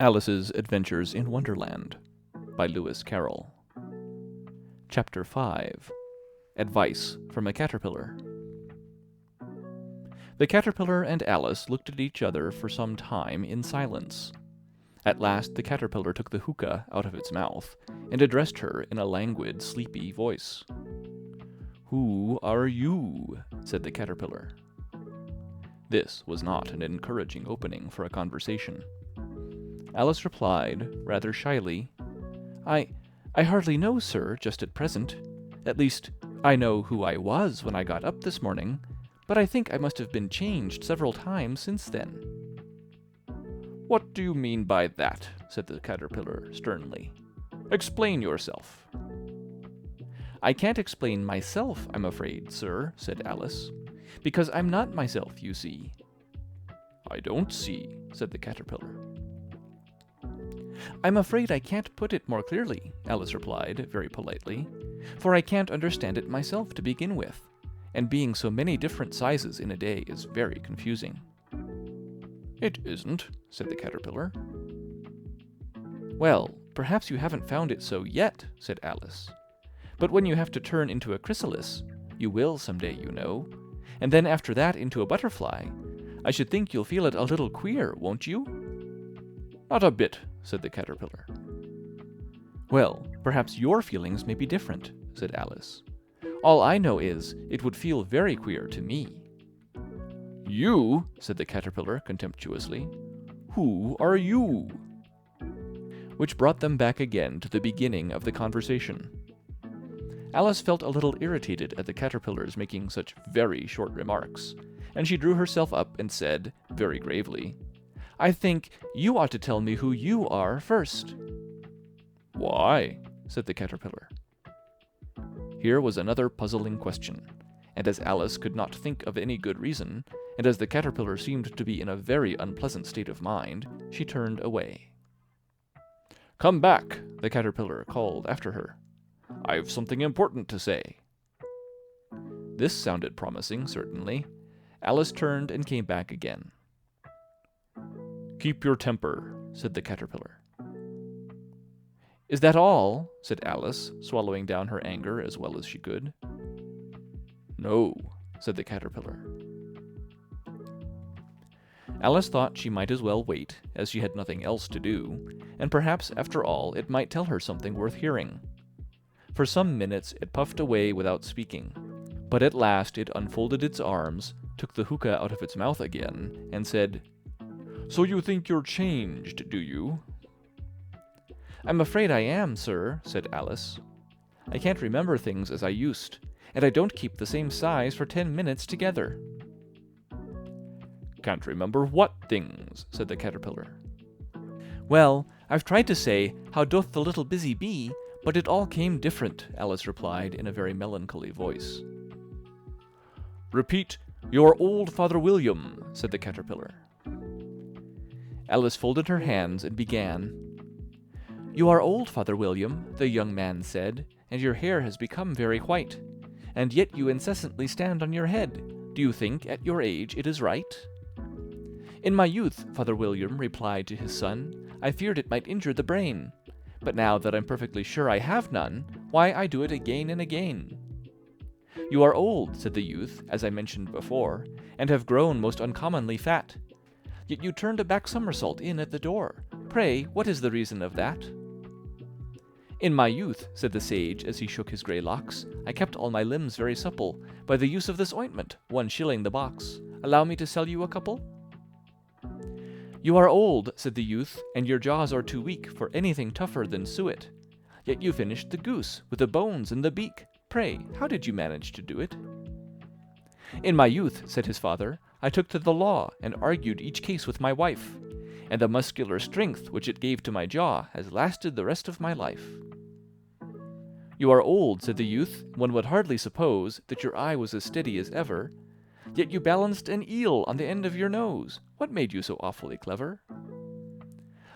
Alice's Adventures in Wonderland by Lewis Carroll. Chapter 5. Advice from a Caterpillar. The caterpillar and Alice looked at each other for some time in silence. At last the caterpillar took the hookah out of its mouth and addressed her in a languid, sleepy voice. "Who are you?" said the caterpillar. This was not an encouraging opening for a conversation. Alice replied, rather shyly, I hardly know, sir, just at present. At least, I know who I was when I got up this morning, but I think I must have been changed several times since then." "What do you mean by that?" said the caterpillar sternly. "Explain yourself." "I can't explain myself, I'm afraid, sir," said Alice, "because I'm not myself, you see." "I don't see," said the caterpillar. "I'm afraid I can't put it more clearly," Alice replied, very politely, "for I can't understand it myself to begin with, and being so many different sizes in a day is very confusing." "It isn't," said the caterpillar. "Well, perhaps you haven't found it so yet," said Alice. "But when you have to turn into a chrysalis, you will someday, you know, and then after that into a butterfly, I should think you'll feel it a little queer, won't you?" "Not a bit," said the caterpillar. "Well, perhaps your feelings may be different," said Alice. "All I know is, it would feel very queer to me." "You?" said the caterpillar contemptuously. "Who are you?" Which brought them back again to the beginning of the conversation. Alice felt a little irritated at the caterpillar's making such very short remarks, and she drew herself up and said, very gravely, "I think you ought to tell me who you are first." "Why?" said the caterpillar. Here was another puzzling question, and as Alice could not think of any good reason, and as the caterpillar seemed to be in a very unpleasant state of mind, she turned away. "Come back," the caterpillar called after her. "I've something important to say." This sounded promising, certainly. Alice turned and came back again. "Keep your temper," said the caterpillar. "Is that all?" said Alice, swallowing down her anger as well as she could. "No," said the caterpillar. Alice thought she might as well wait, as she had nothing else to do, and perhaps, after all, it might tell her something worth hearing. For some minutes it puffed away without speaking, but at last it unfolded its arms, took the hookah out of its mouth again, and said, "So you think you're changed, do you?" "I'm afraid I am, sir," said Alice. "I can't remember things as I used, and I don't keep the same size for 10 minutes together." "Can't remember what things?" said the caterpillar. "Well, I've tried to say, 'How doth the little busy bee?' but it all came different," Alice replied in a very melancholy voice. "Repeat, 'Your old Father William,'" said the caterpillar. Alice folded her hands and began. "You are old, Father William," the young man said, "and your hair has become very white. And yet you incessantly stand on your head. Do you think, at your age, it is right?" "In my youth," Father William replied to his son, "I feared it might injure the brain. But now that I'm perfectly sure I have none, why, I do it again and again." "You are old," said the youth, as I mentioned before, "and have grown most uncommonly fat. Yet you turned a back somersault in at the door. Pray, what is the reason of that?" "In my youth," said the sage, as he shook his grey locks, "I kept all my limbs very supple, by the use of this ointment, 1 shilling the box. Allow me to sell you a couple?" "You are old," said the youth, "and your jaws are too weak for anything tougher than suet. Yet you finished the goose, with the bones and the beak. Pray, how did you manage to do it?" "In my youth," said his father, "I took to the law, and argued each case with my wife, and the muscular strength which it gave to my jaw has lasted the rest of my life." "You are old," said the youth, "one would hardly suppose that your eye was as steady as ever. Yet you balanced an eel on the end of your nose. What made you so awfully clever?"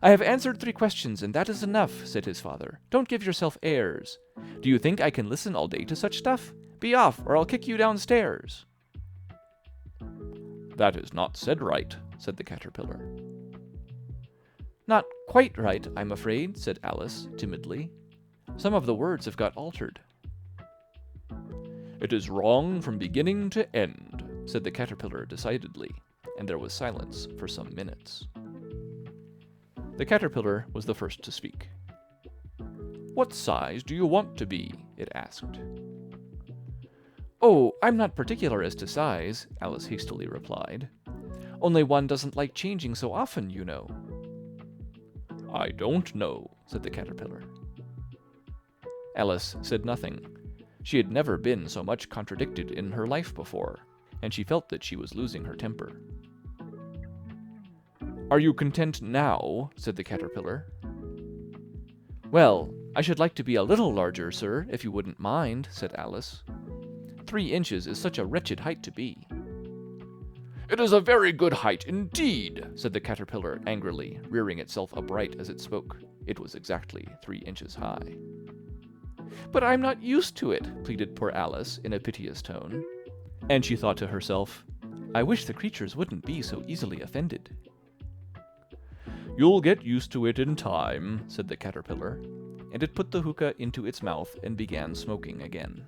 "I have answered 3 questions, and that is enough," said his father. "Don't give yourself airs. Do you think I can listen all day to such stuff? Be off, or I'll kick you downstairs." "That is not said right," said the caterpillar. Not quite right, I'm afraid, said Alice, timidly. Some of the words have got altered. It is wrong from beginning to end, said the caterpillar decidedly, and there was silence for some minutes. The caterpillar was the first to speak. What size do you want to be? It asked. Oh, I'm not particular as to size, Alice hastily replied. Only one doesn't like changing so often, you know. I don't know, said the caterpillar. Alice said nothing. She had never been so much contradicted in her life before, and she felt that she was losing her temper. Are you content now? Said the caterpillar. Well, I should like to be a little larger, sir, if you wouldn't mind, said Alice. 3 inches is such a wretched height to be. It is a very good height indeed, said the caterpillar angrily, rearing itself upright as it spoke. It was exactly 3 inches high. But I'm not used to it, pleaded poor Alice in a piteous tone. And she thought to herself, I wish the creatures wouldn't be so easily offended. You'll get used to it in time, said the caterpillar, and it put the hookah into its mouth and began smoking again.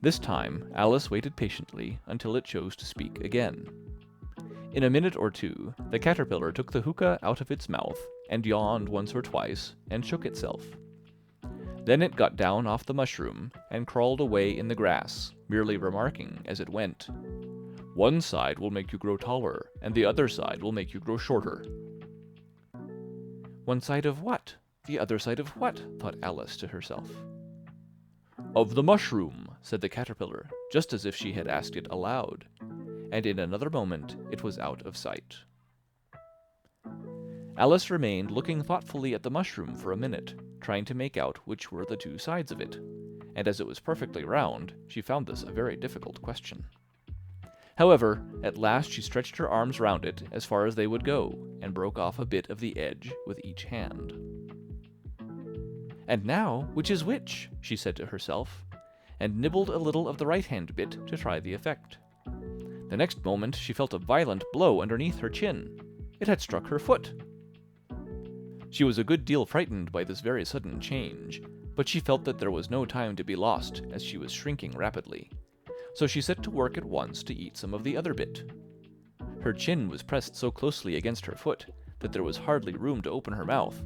This time, Alice waited patiently until it chose to speak again. In a minute or two, the caterpillar took the hookah out of its mouth and yawned once or twice and shook itself. Then it got down off the mushroom and crawled away in the grass, merely remarking as it went, One side will make you grow taller, and the other side will make you grow shorter. One side of what? The other side of what? Thought Alice to herself. Of the mushroom, said the caterpillar, just as if she had asked it aloud, and in another moment it was out of sight. Alice remained looking thoughtfully at the mushroom for a minute, trying to make out which were the 2 sides of it, and as it was perfectly round, she found this a very difficult question. However, at last she stretched her arms round it as far as they would go, and broke off a bit of the edge with each hand. And now, which is which? She said to herself, and nibbled a little of the right-hand bit to try the effect. The next moment she felt a violent blow underneath her chin. It had struck her foot. She was a good deal frightened by this very sudden change, but she felt that there was no time to be lost, as she was shrinking rapidly. So she set to work at once to eat some of the other bit. Her chin was pressed so closely against her foot that there was hardly room to open her mouth,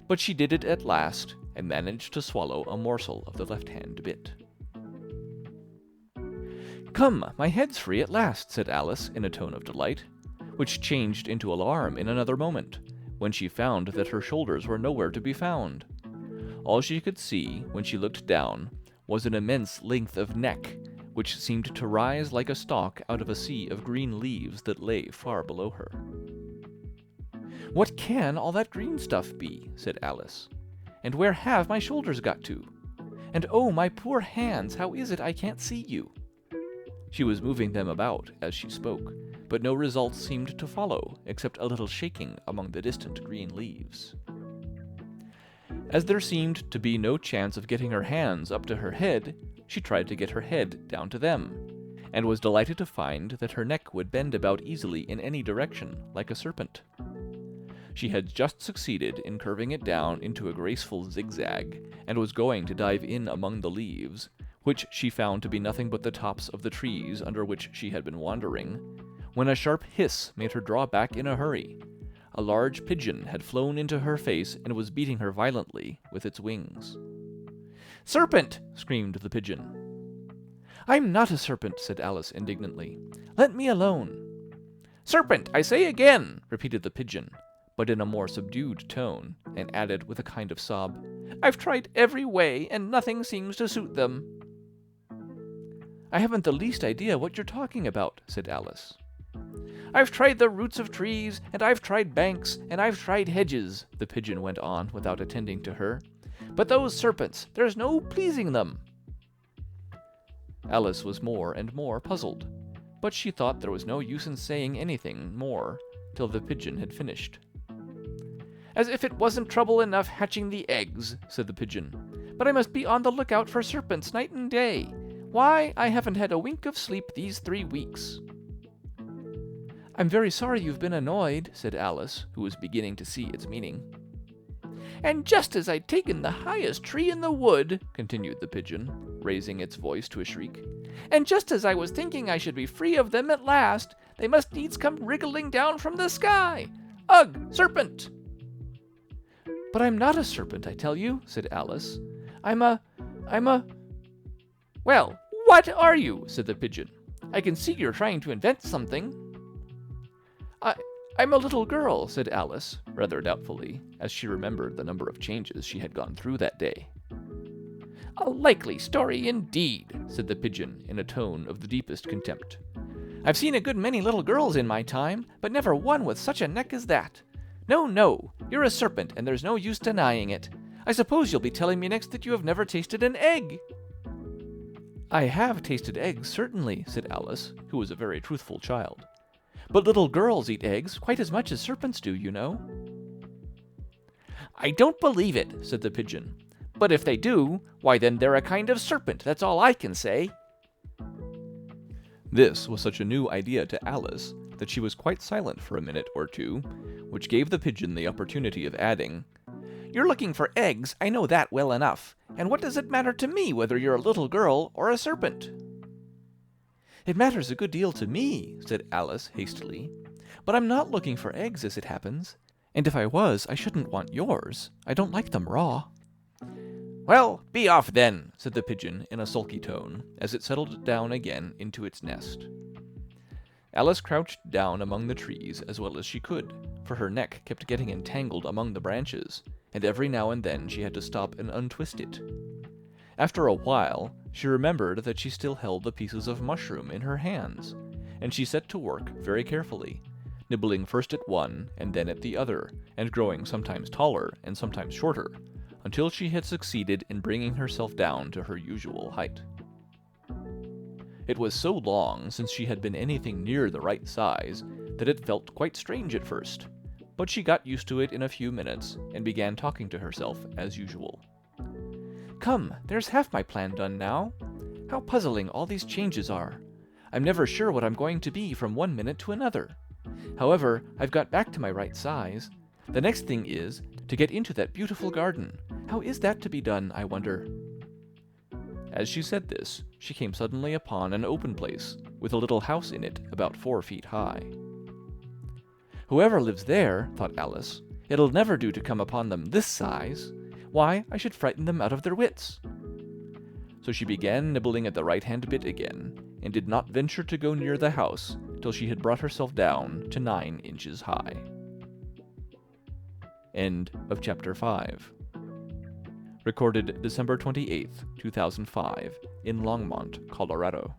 but she did it at last, and managed to swallow a morsel of the left-hand bit. Come, my head's free at last, said Alice in a tone of delight, which changed into alarm in another moment, when she found that her shoulders were nowhere to be found. All she could see, when she looked down, was an immense length of neck, which seemed to rise like a stalk out of a sea of green leaves that lay far below her. What can all that green stuff be? Said Alice. And where have my shoulders got to? And oh, my poor hands, how is it I can't see you? She was moving them about as she spoke, but no result seemed to follow, except a little shaking among the distant green leaves. As there seemed to be no chance of getting her hands up to her head, she tried to get her head down to them, and was delighted to find that her neck would bend about easily in any direction, like a serpent. She had just succeeded in curving it down into a graceful zigzag, and was going to dive in among the leaves, which she found to be nothing but the tops of the trees under which she had been wandering, when a sharp hiss made her draw back in a hurry. A large pigeon had flown into her face and was beating her violently with its wings. "Serpent!" screamed the pigeon. "I'm not a serpent," said Alice indignantly. "Let me alone." "Serpent, I say again!" repeated the pigeon, but in a more subdued tone, and added with a kind of sob, "I've tried every way, and nothing seems to suit them." "I haven't the least idea what you're talking about," said Alice. "I've tried the roots of trees, and I've tried banks, and I've tried hedges," the pigeon went on without attending to her. "But those serpents, there's no pleasing them." Alice was more and more puzzled, but she thought there was no use in saying anything more till the pigeon had finished. "As if it wasn't trouble enough hatching the eggs," said the pigeon, "but I must be on the lookout for serpents night and day. Why, I haven't had a wink of sleep these 3 weeks." I'm very sorry you've been annoyed, said Alice, who was beginning to see its meaning. And just as I'd taken the highest tree in the wood, continued the pigeon, raising its voice to a shriek, and just as I was thinking I should be free of them at last, they must needs come wriggling down from the sky. Ugh, serpent! But I'm not a serpent, I tell you, said Alice. I'm a... Well, what are you? Said the pigeon. I can see you're trying to invent something. I'm a little girl, said Alice, rather doubtfully, as she remembered the number of changes she had gone through that day. A likely story indeed, said the pigeon in a tone of the deepest contempt. I've seen a good many little girls in my time, but never one with such a neck as that. No, you're a serpent, and there's no use denying it. I suppose you'll be telling me next that you have never tasted an egg. I have tasted eggs, certainly, said Alice, who was a very truthful child. But little girls eat eggs quite as much as serpents do, you know. I don't believe it, said the pigeon. But if they do, why then they're a kind of serpent, that's all I can say. This was such a new idea to Alice that she was quite silent for a minute or two, which gave the pigeon the opportunity of adding, You're looking for eggs, I know that well enough, and what does it matter to me whether you're a little girl or a serpent? It matters a good deal to me, said Alice hastily, but I'm not looking for eggs as it happens, and if I was, I shouldn't want yours. I don't like them raw. Well, be off then, said the pigeon in a sulky tone, as it settled down again into its nest. Alice crouched down among the trees as well as she could, for her neck kept getting entangled among the branches, and every now and then she had to stop and untwist it. After a while, she remembered that she still held the pieces of mushroom in her hands, and she set to work very carefully, nibbling first at one and then at the other, and growing sometimes taller and sometimes shorter, until she had succeeded in bringing herself down to her usual height. It was so long since she had been anything near the right size that it felt quite strange at first, but she got used to it in a few minutes and began talking to herself as usual. Come, there's half my plan done now. How puzzling all these changes are. I'm never sure what I'm going to be from one minute to another. However, I've got back to my right size. The next thing is to get into that beautiful garden. How is that to be done, I wonder? As she said this, she came suddenly upon an open place, with a little house in it about 4 feet high. Whoever lives there, thought Alice, it'll never do to come upon them this size. Why, I should frighten them out of their wits. So she began nibbling at the right-hand bit again, and did not venture to go near the house till she had brought herself down to 9 inches high. End of chapter 5. Recorded December 28th, 2005, in Longmont, Colorado.